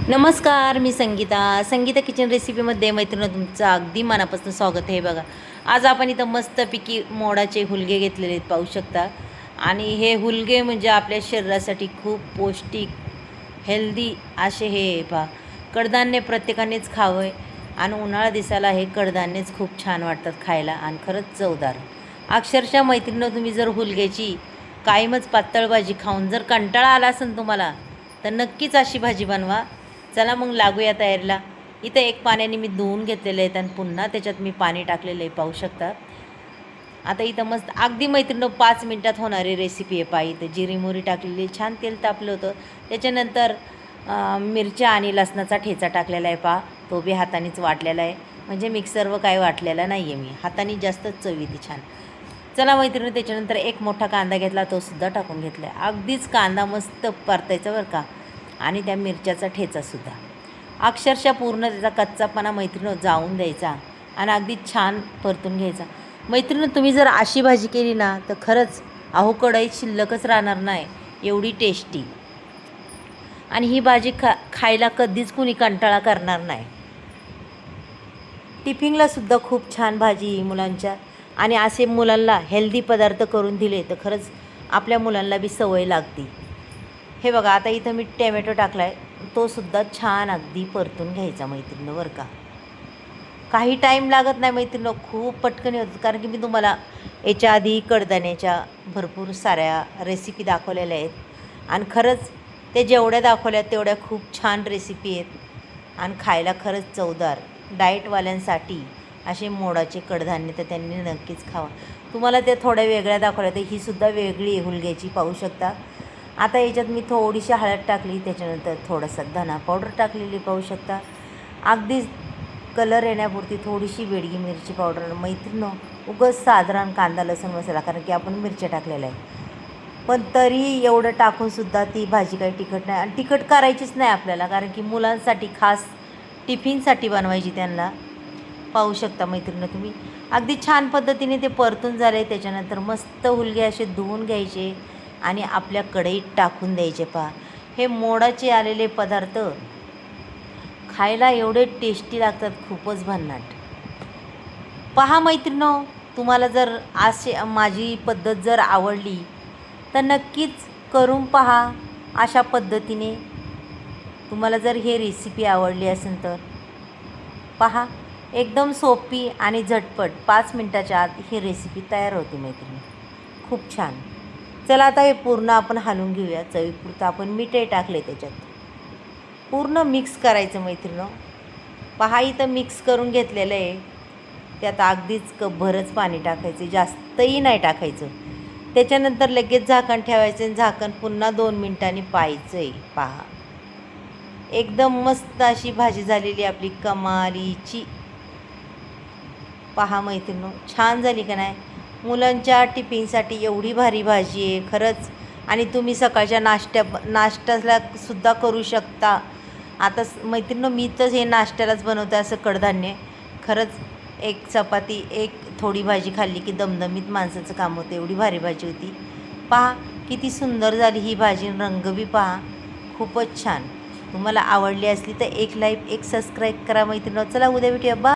नमस्कार, मी संगीता किचन रेसिपीमध्ये मैत्रिणी तुमचं अगदी मनापासून स्वागत आहे. बघा, आज आपण इथं मस्तपैकी मोडाचे हुलगे घेतलेले आहेत, पाहू शकता. आणि हे हुलगे म्हणजे आपल्या शरीरासाठी खूप पौष्टिक, हेल्दी असे हे पहा. कडधान्य प्रत्येकानेच खावं आहे आणि उन्हाळा दिसायला हे कडधान्यच खूप छान वाटतात खायला आणि खरंच चवदार. अक्षरशः मैत्रिणी, तुम्ही जर हुलग्याची कायमच पातळ भाजी खाऊन जर कंटाळा आला असेल तुम्हाला, तर नक्कीच अशी भाजी बनवा. चला मग लागूया तयारीला. इथं एक पाण्याने मी धुवून घेतलेले आहेत आणि पुन्हा त्याच्यात मी पाणी टाकलेलं आहे, पाहू शकता. आता इथं मस्त अगदी मैत्रिणी 5 मिनटात होणारी रेसिपी आहे. पहा, इथं जिरी मोहरी टाकलेली, छान तेल तापलं होतं. त्याच्यानंतर मिरच्या आणि लसणाचा ठेचा टाकलेला आहे. पहा, तो बी हातानेच वाटलेला आहे, म्हणजे मिक्सर व काय वाटलेला नाही आहे मी, हाताने जास्तच चव येते छान. चला मैत्रिणी, त्याच्यानंतर एक मोठा कांदा घेतला, तो सुद्धा टाकून घेतला आहे. अगदीच कांदा मस्त परतायचा बरं का, आणि त्या मिरच्याचा ठेचासुद्धा अक्षरशः पूर्ण त्याचा कच्चापणा मैत्रिणी जाऊन द्यायचा आणि अगदी छान परतून घ्यायचा. मैत्रिणी, तुम्ही जर अशी भाजी केली ना, तर खरंच कढईत शिल्लकच राहणार नाही, एवढी टेस्टी. आणि ही भाजी खायला कधीच कुणी कंटाळा करणार नाही. टिफिनलासुद्धा खूप छान भाजी मुलांच्या. आणि असे मुलांना हेल्दी पदार्थ करून दिले तर खरंच आपल्या मुलांना बी सवय लागते. हे बघा, आता इथं मी टॅमॅटो टाकला आहे, तोसुद्धा छान अगदी परतून घ्यायचा मैत्रिणी बरं का. काही टाईम लागत नाही मैत्रिणी, खूप पटकन होतं. कारण की मी तुम्हाला याच्या आधी कडधान्याच्या भरपूर साऱ्या रेसिपी दाखवलेल्या आहेत आणि खरंच ते जेवढ्या दाखवल्या तेवढ्या खूप छान रेसिपी आहेत आणि खायला खरंच चवदार. डाएटवाल्यांसाठी असे मोडाचे कडधान्य तर त्यांनी नक्कीच खावा. तुम्हाला ते थोड्या वेगळ्या दाखवल्या, तर ही सुद्धा वेगळी आहे हुलग्याची, पाहू शकता. आता याच्यात मी थोडीशी हळद टाकली, त्याच्यानंतर थोडासा धना पावडर टाकलेली, पाहू शकता. अगदीच कलर येण्यापुरती थोडीशी बेडगी मिरची पावडर. मैत्रिणी, उगाच साधारण कांदा लसूण मसाला, कारण की आपण मिरच्या टाकलेल्या आहे, पण तरी एवढं टाकूनसुद्धा ती भाजी काही तिखट नाही. आणि तिखट करायचीच नाही आपल्याला, कारण की मुलांसाठी खास टिफिनसाठी बनवायची त्यांना. पाहू शकता मैत्रिणी तुम्ही, अगदी छान पद्धतीने ते परतून झाले. त्याच्यानंतर मस्त हुलगे असे धुवून घ्यायचे आणि आपल्या कढईत टाकून द्यायचे. पहा, हे मोडाचे आलेले पदार्थ खायला एवढे टेस्टी लागतात, खूपच भन्नाट. पहा मैत्रिणो, तुम्हाला जर असे माझी पद्धत जर आवडली तर नक्कीच करून पहा अशा पद्धतीने. तुम्हाला जर हे रेसिपी आवडली असेल तर पहा, एकदम सोपी आणि झटपट 5 मिनटाच्या आत ही रेसिपी तयार होते मैत्रिणी, खूप छान. चला, आता हे पूर्ण आपण हलवून घेऊया. चवीपुरतं आपण मीठही टाकले त्याच्यात. पूर्ण मिक्स करायचं मैत्रिणी. पहा, इथं मिक्स करून घेतलेलं आहे. त्यात अगदीच कपभरच पाणी टाकायचं, जास्तही नाही टाकायचं. त्याच्यानंतर लगेच झाकण ठेवायचं आणि झाकण पुन्हा 2 मिनिटांनी पाहायचं आहे. पहा, एकदम मस्त अशी भाजी झालेली आपली कमालीची. पहा मैत्रिणी, छान झाली का नाही. मुलांच्या टिफिनसाठी एवढी भारी भाजी आहे खरंच. आणि तुम्ही सकाळच्या नाश्त्याला सुद्धा करू शकता. आता मैत्रिणी, मी तर हे नाश्त्यालाच बनवते असं कडधान्य. खरंच एक चपाती, एक थोडी भाजी खाल्ली की दमदमीत माणसाचं काम होतं, एवढी भारी भाजी होती. पहा किती सुंदर झाली ही भाजी, रंग बी पहा, खूपच छान. तुम्हाला आवडली असली तर एक लाईक, एक सबस्क्राईब करा मैत्रिणी. चला, उद्या भेटूया. बाय.